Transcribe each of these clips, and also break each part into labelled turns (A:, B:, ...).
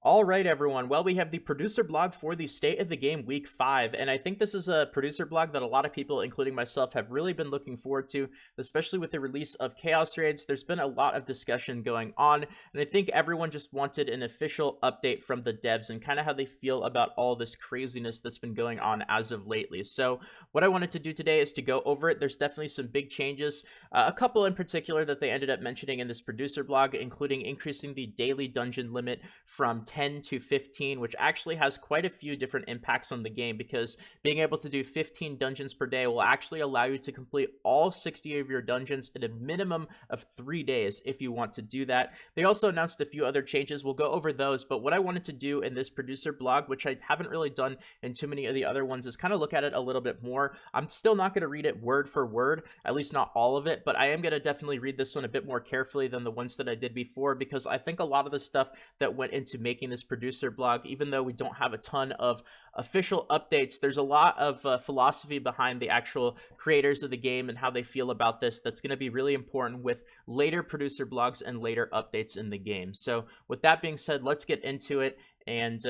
A: All right, everyone. Well, we have the producer blog for the State of the Game Week 5, and I think this is a producer blog that a lot of people, including myself, have really been looking forward to, especially with the release of Chaos Raids. There's been a lot of discussion going on, and I think everyone just wanted an official update from the devs and kind of how they feel about all this craziness that's been going on as of lately. So what I wanted to do today is to go over it. There's definitely some big changes, a couple in particular that they ended up mentioning in this producer blog, including increasing the daily dungeon limit from 10 to 15, which actually has quite a few different impacts on the game, because being able to do 15 dungeons per day will actually allow you to complete all 60 of your dungeons in a minimum of 3 days if you want to do that. They also announced a few other changes. We'll go over those, but what I wanted to do in this producer blog, which I haven't really done in too many of the other ones, is kind of look at it a little bit more. I'm still not going to read it word for word, at least not all of it, but I am going to definitely read this one a bit more carefully than the ones that I did before, because I think a lot of the stuff that went into making this producer blog, even though we don't have a ton of official updates, there's a lot of philosophy behind the actual creators of the game and how they feel about this that's going to be really important with later producer blogs and later updates in the game. So with that being said, let's get into it. And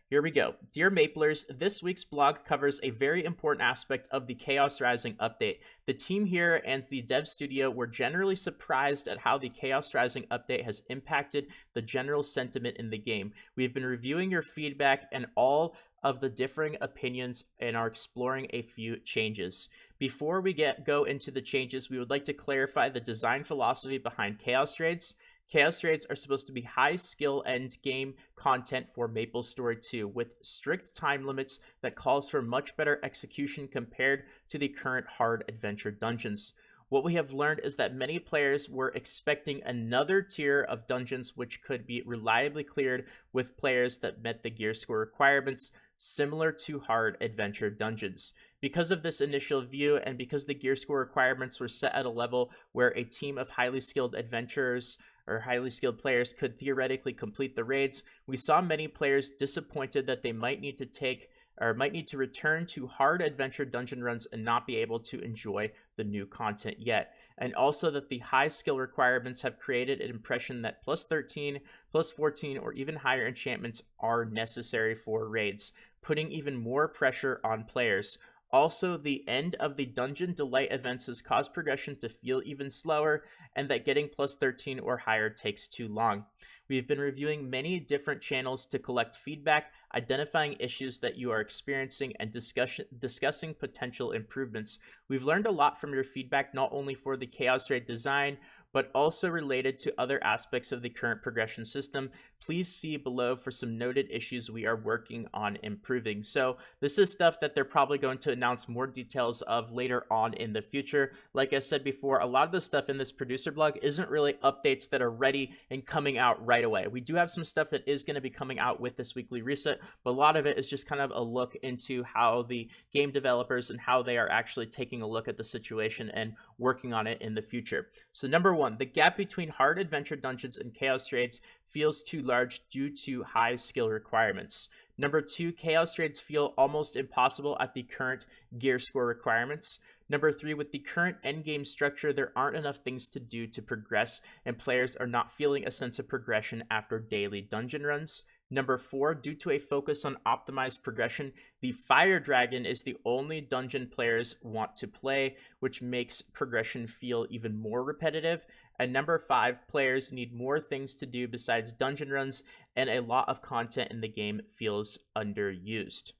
A: here we go. Dear Maplers, this week's blog covers a very important aspect of the Chaos Rising update. The team here and the dev studio were generally surprised at how the Chaos Rising update has impacted the general sentiment in the game. We've been reviewing your feedback and all of the differing opinions and are exploring a few changes. Before we go into the changes, we would like to clarify the design philosophy behind Chaos Raids. Chaos Raids are supposed to be high skill end game content for Maplestory 2 with strict time limits that calls for much better execution compared to the current hard adventure dungeons. What we have learned is that many players were expecting another tier of dungeons which could be reliably cleared with players that met the gear score requirements, similar to hard adventure dungeons. Because of this initial view, and because the gear score requirements were set at a level where a team of highly skilled adventurers or highly skilled players could theoretically complete the raids, we saw many players disappointed that they might need to return to hard adventure dungeon runs and not be able to enjoy the new content yet. And also that the high skill requirements have created an impression that plus 13, plus 14, or even higher enchantments are necessary for raids, putting even more pressure on players. Also, the end of the Dungeon Delight events has caused progression to feel even slower, and that getting plus 13 or higher takes too long. We've been reviewing many different channels to collect feedback, identifying issues that you are experiencing, and discussing potential improvements. We've learned a lot from your feedback, not only for the Chaos Raid design, but also related to other aspects of the current progression system. Please see below for some noted issues we are working on improving. So this is stuff that they're probably going to announce more details of later on in the future. Like I said before, a lot of the stuff in this producer blog isn't really updates that are ready and coming out right away. We do have some stuff that is going to be coming out with this weekly reset, but a lot of it is just kind of a look into how the game developers and how they are actually taking a look at the situation and working on it in the future. So number one, the gap between hard adventure dungeons and Chaos Raids feels too large due to high skill requirements. Number two, Chaos Raids feel almost impossible at the current gear score requirements. Number three, with the current endgame structure, there aren't enough things to do to progress, and players are not feeling a sense of progression after daily dungeon runs. Number four, due to a focus on optimized progression, the Fire Dragon is the only dungeon players want to play, which makes progression feel even more repetitive. And number five, players need more things to do besides dungeon runs, and a lot of content in the game feels underused.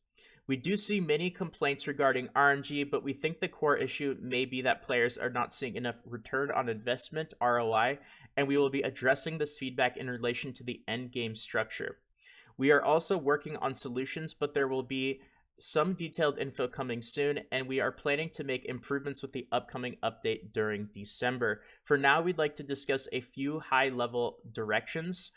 A: We do see many complaints regarding RNG, but we think the core issue may be that players are not seeing enough return on investment, ROI, and we will be addressing this feedback in relation to the end game structure. We are also working on solutions, but there will be some detailed info coming soon, and we are planning to make improvements with the upcoming update during December. For now, we'd like to discuss a few high-level directions.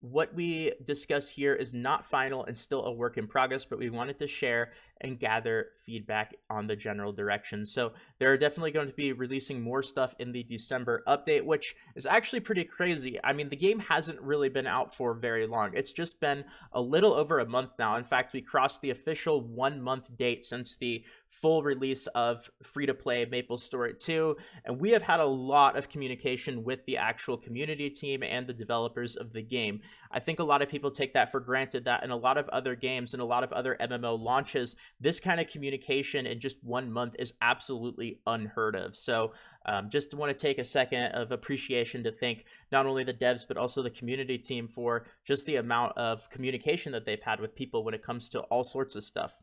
A: What we discuss here is not final and still a work in progress, but we wanted to share and gather feedback on the general direction. So they're definitely going to be releasing more stuff in the December update, which is actually pretty crazy. I mean, the game hasn't really been out for very long. It's just been a little over a month now. In fact, we crossed the official 1 month date since the full release of free-to-play Maplestory 2, and we have had a lot of communication with the actual community team and the developers of the game. I think a lot of people take that for granted that in a lot of other games and a lot of other MMO launches, this kind of communication in just 1 month is absolutely unheard of. So just want to take a second of appreciation to thank not only the devs but also the community team for just the amount of communication that they've had with people when it comes to all sorts of stuff.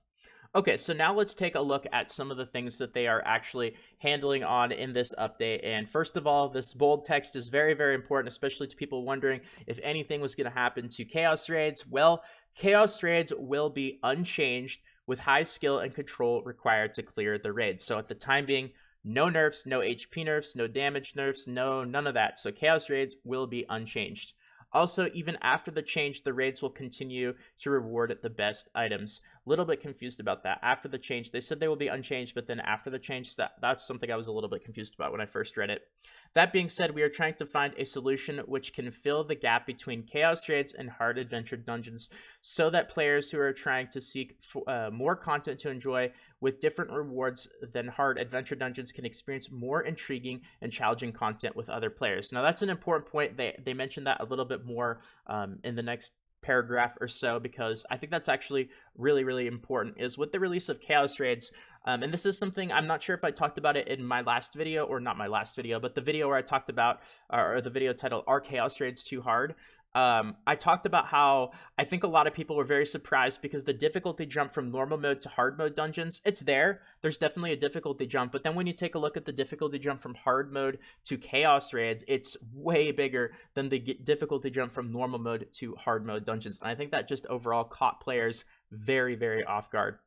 A: Okay, so now let's take a look at some of the things that they are actually handling on in this update. And first of all, this bold text is very, very important, especially to people wondering if anything was going to happen to Chaos Raids. Well, Chaos Raids will be unchanged with high skill and control required to clear the raids. So at the time being, no nerfs, no HP nerfs, no damage nerfs, none of that. So Chaos Raids will be unchanged. Also, even after the change, the raids will continue to reward the best items. A little bit confused about that. After the change, they said they will be unchanged, but then after the change, that's something I was a little bit confused about when I first read it. That being said, we are trying to find a solution which can fill the gap between Chaos Raids and hard adventure dungeons so that players who are trying to seek more content to enjoy with different rewards than hard adventure dungeons can experience more intriguing and challenging content with other players. Now, that's an important point. They mentioned that a little bit more in the next paragraph or so, because I think that's actually really, really important, is with the release of Chaos Raids, and this is something, I'm not sure if I talked about it in my last video, or not my last video, but the video where I talked about, or the video titled, Are Chaos Raids Too Hard? I talked about how I think a lot of people were very surprised because the difficulty jump from normal mode to hard mode dungeons, it's there. There's definitely a difficulty jump, but then when you take a look at the difficulty jump from hard mode to Chaos Raids, it's way bigger than the difficulty jump from normal mode to hard mode dungeons. And I think that just overall caught players very, very off guard.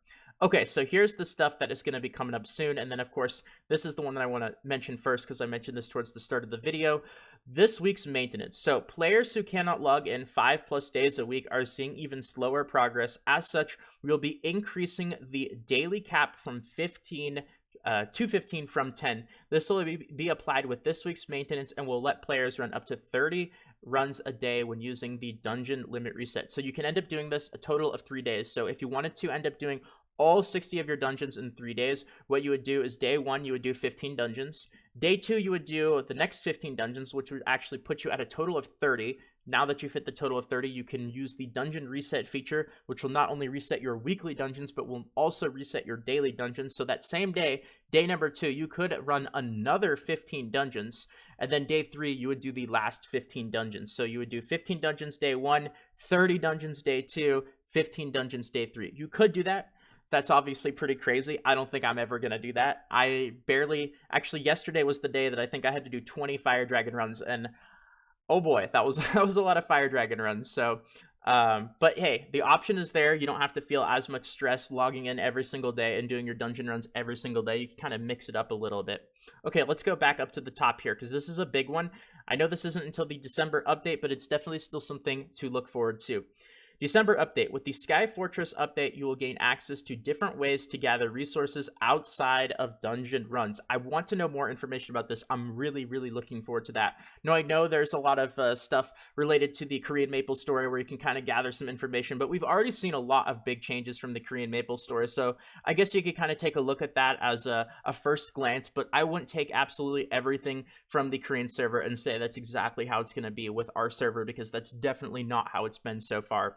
A: Okay, so here's the stuff that is going to be coming up soon, and then of course, this is the one that I want to mention first because I mentioned this towards the start of the video. This week's maintenance. So players who cannot log in 5+ days a week are seeing even slower progress. As such, we'll be increasing the daily cap from 15 to 15 from 10. This will be applied with this week's maintenance and will let players run up to 30 runs a day when using the dungeon limit reset. So you can end up doing this a total of 3 days. So if you wanted to end up doing all 60 of your dungeons in 3 days, what you would do is day 1, you would do 15 dungeons. Day 2, you would do the next 15 dungeons, which would actually put you at a total of 30. Now that you've hit the total of 30, you can use the dungeon reset feature, which will not only reset your weekly dungeons, but will also reset your daily dungeons. So that same day, day number 2, you could run another 15 dungeons. And then day 3, you would do the last 15 dungeons. So you would do 15 dungeons day 1, 30 dungeons day 2, 15 dungeons day 3. You could do that. That's obviously pretty crazy. I don't think I'm ever going to do that. Actually, yesterday was the day that I think I had to do 20 Fire Dragon runs, and oh boy, that was a lot of Fire Dragon runs. So, but hey, the option is there. You don't have to feel as much stress logging in every single day and doing your dungeon runs every single day. You can kind of mix it up a little bit. Okay, let's go back up to the top here, because this is a big one. I know this isn't until the December update, but it's definitely still something to look forward to. December update. With the Sky Fortress update, you will gain access to different ways to gather resources outside of dungeon runs. I want to know more information about this. I'm really, really looking forward to that. Now, I know there's a lot of stuff related to the Korean Maplestory where you can kind of gather some information, but we've already seen a lot of big changes from the Korean Maplestory, so I guess you could kind of take a look at that as a first glance, but I wouldn't take absolutely everything from the Korean server and say that's exactly how it's going to be with our server, because that's definitely not how it's been so far.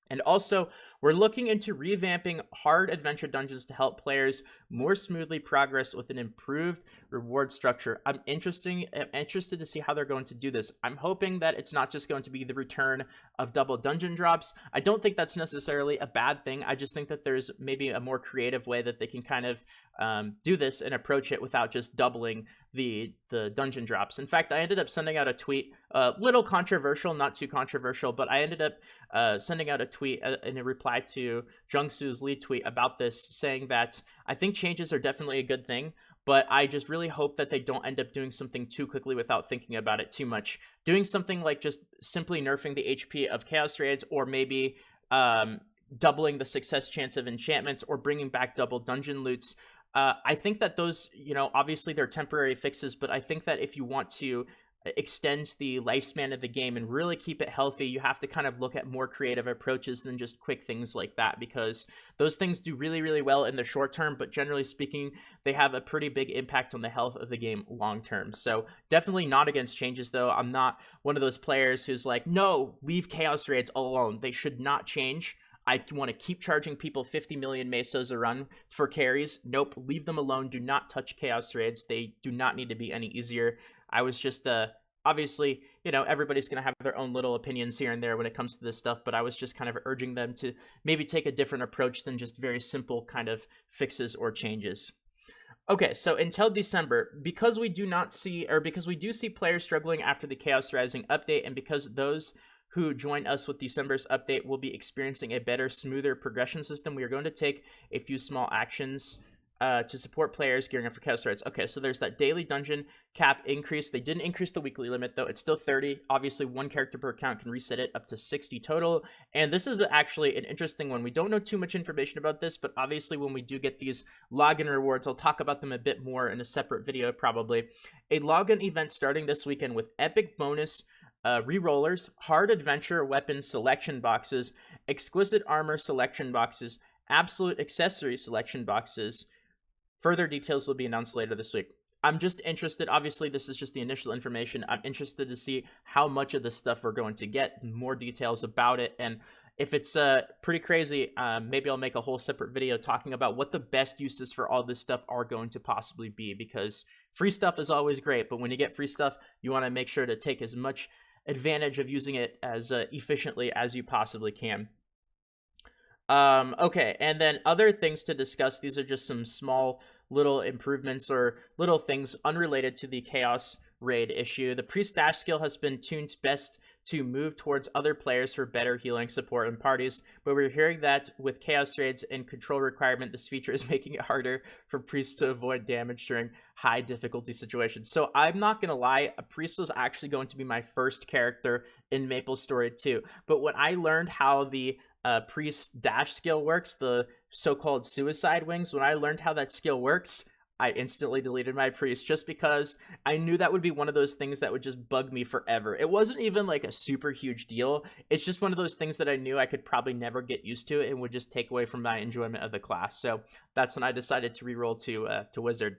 A: And also, we're looking into revamping hard adventure dungeons to help players more smoothly progress with an improved reward structure. I'm interested to see how they're going to do this. I'm hoping that it's not just going to be the return of double dungeon drops. I don't think that's necessarily a bad thing. I just think that there's maybe a more creative way that they can kind of do this and approach it without just doubling the dungeon drops. In fact, I ended up sending out a tweet, a little controversial, not too controversial, but I ended up sending out a tweet in a reply to Jungsu's lead tweet about this, saying that I think changes are definitely a good thing, but I just really hope that they don't end up doing something too quickly without thinking about it too much. Doing something like just simply nerfing the HP of Chaos Raids, or maybe doubling the success chance of enchantments or bringing back double dungeon loots. I think that those, obviously they're temporary fixes, but I think that if you want to extend the lifespan of the game and really keep it healthy, you have to kind of look at more creative approaches than just quick things like that, because those things do really, really well in the short term, but generally speaking, they have a pretty big impact on the health of the game long term. So definitely not against changes, though. I'm not one of those players who's like, no, leave Chaos Raids alone. They should not change. I want to keep charging people 50 million mesos a run for carries. Nope, leave them alone. Do not touch Chaos Raids. They do not need to be any easier. I was just, obviously, everybody's going to have their own little opinions here and there when it comes to this stuff, but I was just kind of urging them to maybe take a different approach than just very simple kind of fixes or changes. Okay, so until December, because we do see players struggling after the Chaos Rising update, and because those who join us with December's update will be experiencing a better, smoother progression system, we are going to take a few small actions to support players gearing up for Chaos Raids. Okay, so there's that daily dungeon cap increase. They didn't increase the weekly limit, though. It's still 30. Obviously, one character per account can reset it up to 60 total. And this is actually an interesting one. We don't know too much information about this, but obviously when we do get these login rewards, I'll talk about them a bit more in a separate video, probably. A login event starting this weekend with epic bonus Rerollers, hard adventure weapon selection boxes, exquisite armor selection boxes, absolute accessory selection boxes. Further details will be announced later this week. I'm just interested. Obviously, this is just the initial information. I'm interested to see how much of this stuff we're going to get, more details about it, and if it's pretty crazy, maybe I'll make a whole separate video talking about what the best uses for all this stuff are going to possibly be, because free stuff is always great, but when you get free stuff, you want to make sure to take as much advantage of using it as efficiently as you possibly can. Okay, and then other things to discuss. These are just some small little improvements or little things unrelated to the Chaos Raid issue. The Priest dash skill has been tuned best to move towards other players for better healing support in parties, but we're hearing that with Chaos Raids and control requirement, this feature is making it harder for Priests to avoid damage during high difficulty situations. So I'm not gonna lie, a Priest was actually going to be my first character in Maplestory 2, but when I learned how the Priest dash skill works, the so-called suicide wings, when I learned how that skill works, I instantly deleted my Priest, just because I knew that would be one of those things that would just bug me forever. It wasn't even like a super huge deal. It's just one of those things that I knew I could probably never get used to and would just take away from my enjoyment of the class. So that's when I decided to reroll to Wizard.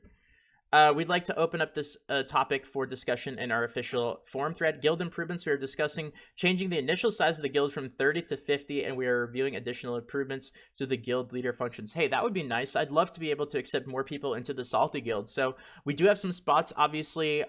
A: We'd like to open up this topic for discussion in our official forum thread. Guild improvements. We are discussing changing the initial size of the guild from 30 to 50, and we are reviewing additional improvements to the guild leader functions. Hey, that would be nice. I'd love to be able to accept more people into the Salty Guild. So we do have some spots. Obviously,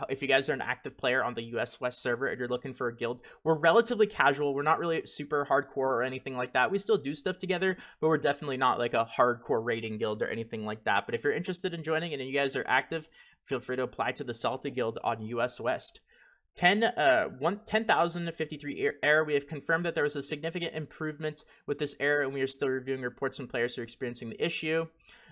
A: if you guys are an active player on the US West server and you're looking for a guild, we're relatively casual. We're not really super hardcore or anything like that. We still do stuff together, but we're definitely not like a hardcore raiding guild or anything like that. But if you're interested in joining and you guys are active, feel free to apply to the Salty Guild on US West. 10,053 error. We have confirmed that there was a significant improvement with this error, and we are still reviewing reports from players who are experiencing the issue.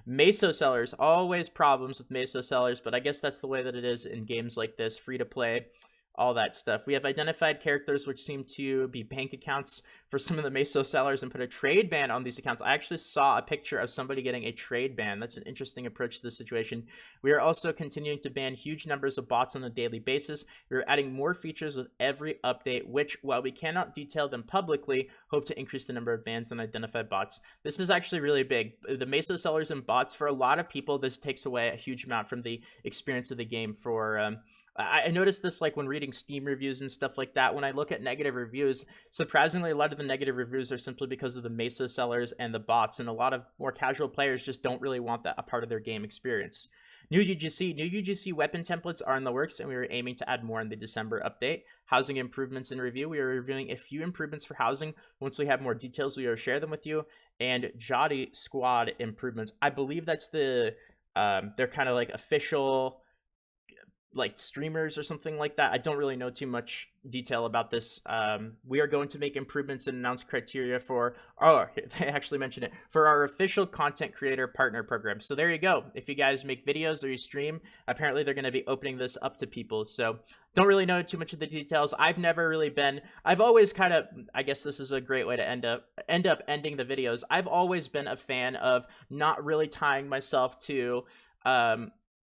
A: Meso sellers, always problems with Meso sellers, but I guess that's the way that it is in games like this, free to play, all that stuff. We have identified characters which seem to be bank accounts for some of the Meso sellers and put a trade ban on these accounts. I actually saw a picture of somebody getting a trade ban. That's an interesting approach to the situation. We are also continuing to ban huge numbers of bots on a daily basis. We are adding more features with every update, which, while we cannot detail them publicly, hope to increase the number of bans and identified bots. This is actually really big. The Meso sellers and bots, for a lot of people, this takes away a huge amount from the experience of the game. For I noticed this like when reading Steam reviews and stuff like that. When I look at negative reviews, surprisingly, a lot of the negative reviews are simply because of the Meso sellers and the bots, and a lot of more casual players just don't really want that a part of their game experience. New UGC weapon templates are in the works, and we are aiming to add more in the December update. Housing improvements in review. We are reviewing a few improvements for housing. Once we have more details, we will share them with you. And Jotty Squad improvements. I believe that's the they're kind of like official like streamers or something like that. I don't really know too much detail about this. We are going to make improvements and announce criteria for, oh, they actually mentioned it, for our official content creator partner program. So there you go. If you guys make videos or you stream, apparently they're going to be opening this up to people. So don't really know too much of the details. I've never really been, I've always kind of, I guess this is a great way to end up ending the videos. I've always been a fan of not really tying myself to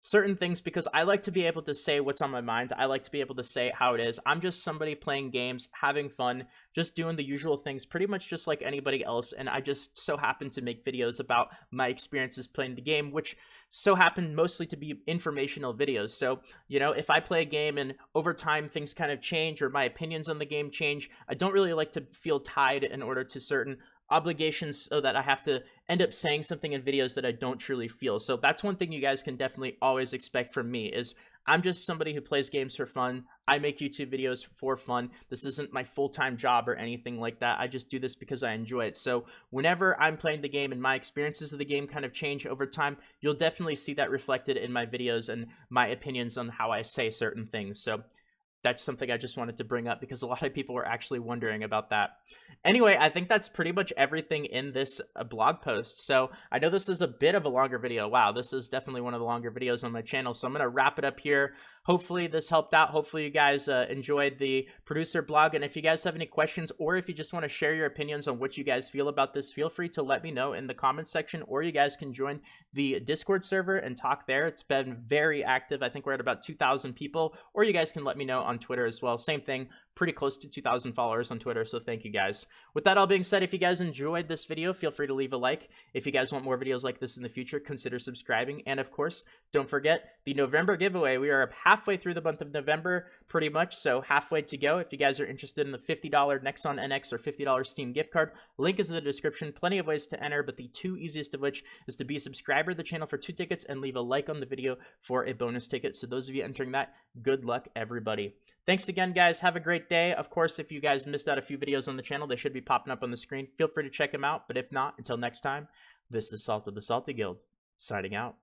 A: certain things, because I like to be able to say what's on my mind. I like to be able to say how it is. I'm just somebody playing games, having fun, just doing the usual things, pretty much just like anybody else. And I just so happen to make videos about my experiences playing the game, which so happen mostly to be informational videos. So, you know, if I play a game and over time things kind of change or my opinions on the game change, I don't really like to feel tied in order to certain obligations so that I have to end up saying something in videos that I don't truly feel. So that's one thing you guys can definitely always expect from me, is I'm just somebody who plays games for fun. I make YouTube videos for fun. This isn't my full-time job or anything like that. I just do this because I enjoy it. So whenever I'm playing the game and my experiences of the game kind of change over time, you'll definitely see that reflected in my videos and my opinions on how I say certain things. So that's something I just wanted to bring up because a lot of people were actually wondering about that. Anyway, I think that's pretty much everything in this blog post. So I know this is a bit of a longer video. Wow, this is definitely one of the longer videos on my channel. So I'm going to wrap it up here. Hopefully this helped out. Hopefully you guys enjoyed the producer blog. And if you guys have any questions, or if you just want to share your opinions on what you guys feel about this, feel free to let me know in the comments section, or you guys can join the Discord server and talk there. It's been very active. I think we're at about 2,000 people, or you guys can let me know on Twitter as well. Same thing, pretty close to 2,000 followers on Twitter, so thank you guys. With that all being said, if you guys enjoyed this video, feel free to leave a like. If you guys want more videos like this in the future, consider subscribing. And of course, don't forget the November giveaway. We are halfway through the month of November, pretty much, so halfway to go. If you guys are interested in the $50 Nexon NX or $50 Steam gift card, link is in the description. Plenty of ways to enter, but the two easiest of which is to be a subscriber to the channel for 2 tickets and leave a like on the video for a bonus ticket. So those of you entering that, good luck, everybody. Thanks again, guys. Have a great day. Of course, if you guys missed out a few videos on the channel, they should be popping up on the screen. Feel free to check them out. But if not, until next time, this is Salt of the Salty Guild, signing out.